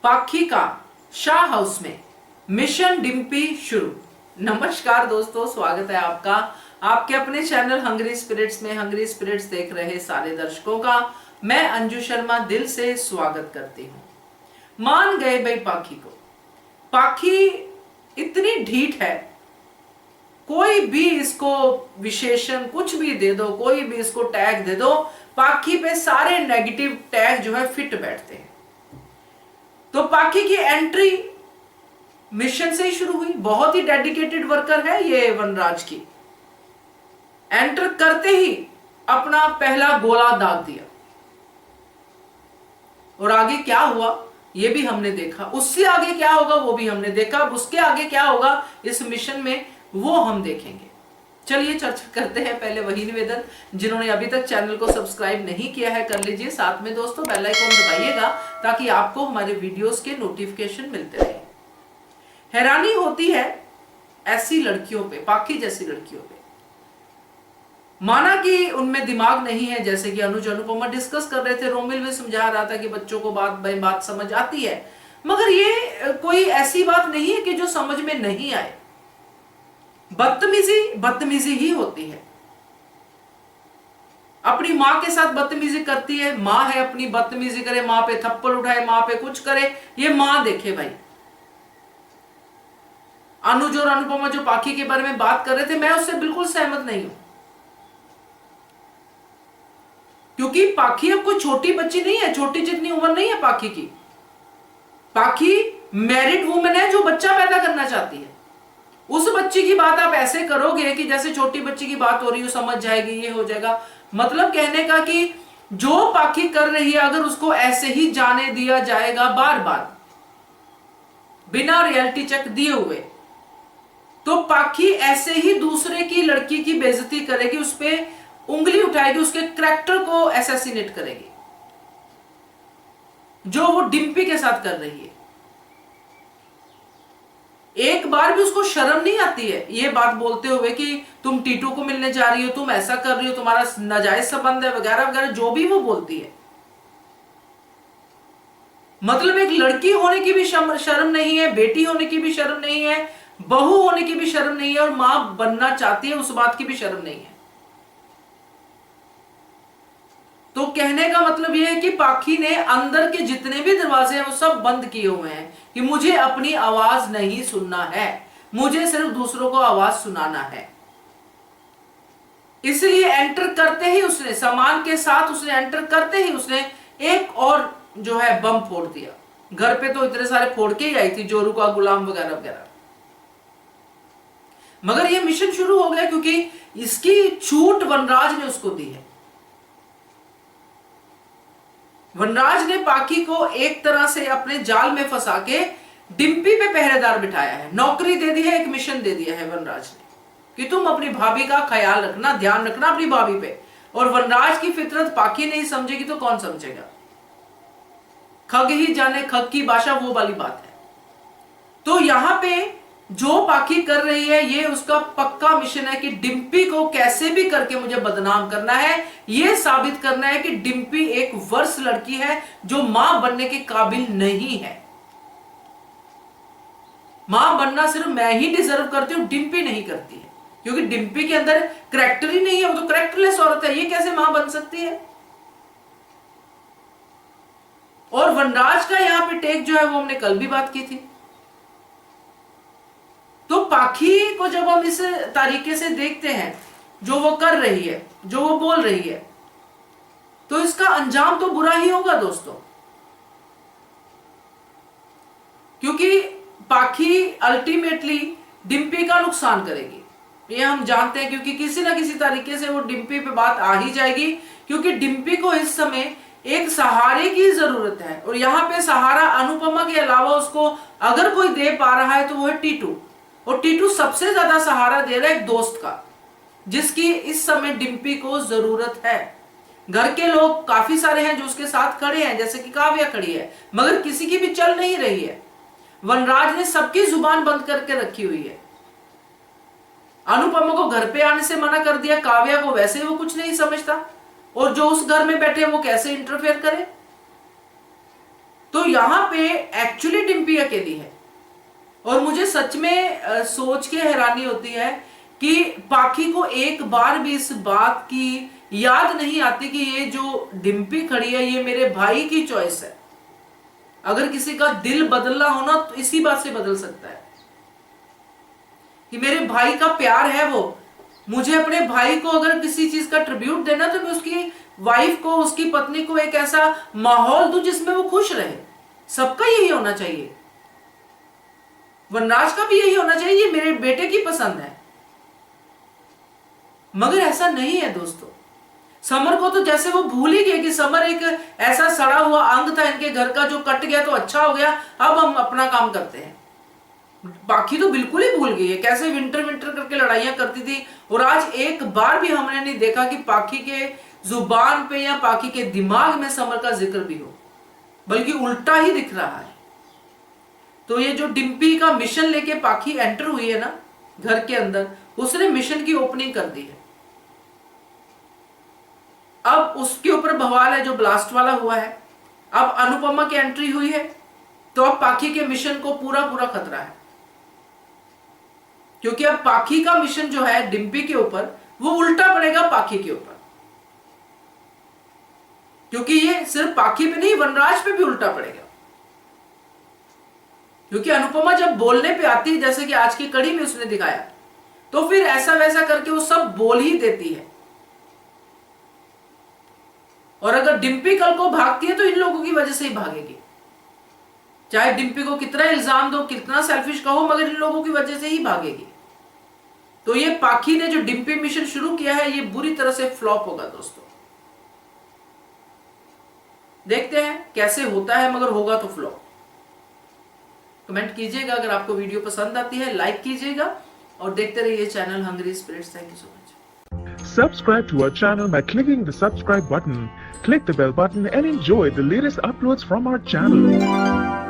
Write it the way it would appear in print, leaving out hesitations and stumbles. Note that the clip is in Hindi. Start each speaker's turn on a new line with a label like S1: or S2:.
S1: पाखी का शाह हाउस में मिशन डिम्पी शुरू। नमस्कार दोस्तों, स्वागत है आपका आपके अपने चैनल हंग्री स्पिरिट्स में। हंग्री स्पिरिट्स देख रहे सारे दर्शकों का मैं अंजू शर्मा दिल से स्वागत करती हूं। मान गए भाई पाखी को। पाखी इतनी ढीठ है, कोई भी इसको विशेषण कुछ भी दे दो, कोई भी इसको टैग दे दो, पाखी पे सारे नेगेटिव टैग जो है फिट बैठते हैं। तो पाखी की एंट्री मिशन से ही शुरू हुई। बहुत ही डेडिकेटेड वर्कर है ये वनराज की। एंटर करते ही अपना पहला गोला दाग दिया और आगे क्या हुआ ये भी हमने देखा। उससे आगे क्या होगा वो भी हमने देखा। अब उसके आगे क्या होगा इस मिशन में वो हम देखेंगे। चलिए चर्चा करते हैं। पहले वही निवेदन, जिन्होंने अभी तक चैनल को सब्सक्राइब नहीं किया है कर लीजिए। साथ में दोस्तों बेल आइकन दबाइएगा ताकि आपको हमारे वीडियोस के नोटिफिकेशन मिलते रहे। हैरानी होती है ऐसी लड़कियों पे, पाखी जैसी लड़कियों पे। माना कि उनमें दिमाग नहीं है, जैसे कि अनुज अनुपमा डिस्कस कर रहे थे, रोमिल भी समझा रहा था कि बच्चों को बात समझ आती है, मगर ये कोई ऐसी बात नहीं है कि जो समझ में नहीं आए। बदतमीजी ही होती है। अपनी मां के साथ बदतमीजी करती है, मां है अपनी बदतमीजी करे, मां पे थप्पड़ उठाए, मां पे कुछ करे, ये मां देखे भाई। अनुज और अनुपमा जो पाखी के बारे में बात कर रहे थे, मैं उससे बिल्कुल सहमत नहीं हूं, क्योंकि पाखी अब कोई छोटी बच्ची नहीं है, छोटी जितनी उम्र नहीं है पाखी की। पाखी मैरिड वुमेन है जो बच्चा पैदा करना चाहती है। उस बच्ची की बात आप ऐसे करोगे कि जैसे छोटी बच्ची की बात हो रही हो, समझ जाएगी, ये हो जाएगा। मतलब कहने का कि जो पाखी कर रही है अगर उसको ऐसे ही जाने दिया जाएगा बार बार बिना रियलिटी चेक दिए हुए, तो पाखी ऐसे ही दूसरे की लड़की की बेइज्जती करेगी, उस पर उंगली उठाएगी, उसके कैरेक्टर को असैसिनेट करेगी, जो वो डिम्पी के साथ कर रही है। एक बार भी उसको शर्म नहीं आती है ये बात बोलते हुए कि तुम टीटू को मिलने जा रही हो, तुम ऐसा कर रही हो, तुम्हारा नाजायज संबंध है, वगैरह वगैरह जो भी वो बोलती है। मतलब एक लड़की होने की भी शर्म नहीं है, बेटी होने की भी शर्म नहीं है, बहू होने की भी शर्म नहीं है, और मां बनना चाहती है उस बात की भी शर्म नहीं है। तो कहने का मतलब यह है कि पाखी ने अंदर के जितने भी दरवाजे हैं वो सब बंद किए हुए हैं कि मुझे अपनी आवाज नहीं सुनना है, मुझे सिर्फ दूसरों को आवाज सुनाना है। इसलिए एंटर करते ही उसने सामान के साथ, उसने एंटर करते ही उसने एक और जो है बम फोड़ दिया। घर पे तो इतने सारे फोड़ के ही आई थी, जोरू का गुलाम वगैरह वगैरह, मगर यह मिशन शुरू हो गया क्योंकि इसकी छूट वनराज ने उसको दी है। वनराज ने पाखी को एक तरह से अपने जाल में फंसा के डिम्पी पे पहरेदार बिठाया है, नौकरी दे दी है, एक मिशन दे दिया है वनराज ने कि तुम अपनी भाभी का ख्याल रखना, ध्यान रखना अपनी भाभी पे। और वनराज की फितरत पाखी नहीं समझेगी तो कौन समझेगा? खग ही जाने खग की भाषा, वो वाली बात है। तो यहां पे जो पाखी कर रही है ये उसका पक्का मिशन है कि डिम्पी को कैसे भी करके मुझे बदनाम करना है, ये साबित करना है कि डिम्पी एक वर्स लड़की है जो मां बनने के काबिल नहीं है। मां बनना सिर्फ मैं ही डिजर्व करती हूं, डिम्पी नहीं करती है, क्योंकि डिम्पी के अंदर करैक्टर ही नहीं है, वो तो करैक्टरलेस औरत है, ये कैसे मां बन सकती है? और वनराज का यहां पे टेक जो है वो हमने कल भी बात की थी। तो पाखी को जब हम इस तरीके से देखते हैं, जो वो कर रही है, जो वो बोल रही है, तो इसका अंजाम तो बुरा ही होगा दोस्तों, क्योंकि पाखी अल्टीमेटली डिम्पी का नुकसान करेगी, ये हम जानते हैं। क्योंकि किसी ना किसी तरीके से वो डिम्पी पे बात आ ही जाएगी, क्योंकि डिम्पी को इस समय एक सहारे की जरूरत है, और यहां पे सहारा अनुपमा के अलावा उसको अगर कोई दे पा रहा है तो वो है टीटू। और टीटू सबसे ज्यादा सहारा दे रहा है एक दोस्त का, जिसकी इस समय डिम्पी को जरूरत है। घर के लोग काफी सारे हैं जो उसके साथ खड़े हैं, जैसे कि काव्या खड़ी है, मगर किसी की भी चल नहीं रही है। वनराज ने सबकी जुबान बंद करके रखी हुई है। अनुपमा को घर पे आने से मना कर दिया, काव्या को वैसे ही वो कुछ नहीं समझता, और जो उस घर में बैठे वो कैसे इंटरफेयर करे? तो यहाँ पे एक्चुअली डिम्पी अकेली है। और मुझे सच में सोच के हैरानी होती है कि पाखी को एक बार भी इस बात की याद नहीं आती कि ये जो डिम्पी खड़ी है ये मेरे भाई की चॉइस है। अगर किसी का दिल बदलना हो ना तो इसी बात से बदल सकता है कि मेरे भाई का प्यार है वो। मुझे अपने भाई को अगर किसी चीज का ट्रिब्यूट देना तो मैं उसकी वाइफ को, उसकी पत्नी को एक ऐसा माहौल दूं जिसमें वो खुश रहे। सबका यही होना चाहिए, वनराज का भी यही होना चाहिए, ये मेरे बेटे की पसंद है। मगर ऐसा नहीं है दोस्तों। समर को तो जैसे वो भूल ही गए कि समर एक ऐसा सड़ा हुआ अंग था इनके घर का जो कट गया तो अच्छा हो गया, अब हम अपना काम करते हैं। पाखी तो बिल्कुल ही भूल गई है कैसे विंटर विंटर करके लड़ाइयां करती थी। और आज एक बार भी हमने नहीं देखा कि पाखी के जुबान पे या पाखी के दिमाग में समर का जिक्र भी हो, बल्कि उल्टा ही दिख रहा है। तो ये जो डिम्पी का मिशन लेके पाखी एंटर हुई है ना घर के अंदर, उसने मिशन की ओपनिंग कर दी है। अब उसके ऊपर बवाल है जो ब्लास्ट वाला हुआ है। अब अनुपमा की एंट्री हुई है तो अब पाखी के मिशन को पूरा पूरा खतरा है, क्योंकि अब पाखी का मिशन जो है डिम्पी के ऊपर वो उल्टा पड़ेगा पाखी के ऊपर। क्योंकि ये सिर्फ पाखी पे नहीं वनराज पे भी उल्टा पड़ेगा, क्योंकि अनुपमा जब बोलने पे आती है जैसे कि आज की कड़ी में उसने दिखाया, तो फिर ऐसा वैसा करके वो सब बोल ही देती है। और अगर डिम्पी कल को भागती है तो इन लोगों की वजह से ही भागेगी। चाहे डिम्पी को कितना इल्जाम दो, कितना सेल्फिश कहो, मगर इन लोगों की वजह से ही भागेगी। तो ये पाखी ने जो डिम्पी मिशन शुरू किया है ये बुरी तरह से फ्लॉप होगा दोस्तों। देखते हैं कैसे होता है, मगर होगा तो फ्लॉप। कमेंट कीजिएगा अगर आपको वीडियो पसंद आती है, लाइक कीजिएगा और देखते रहिए channel hungry spirits. Thank you so much.
S2: Subscribe to our channel by clicking the subscribe button. Click the bell button and enjoy the latest uploads from our channel.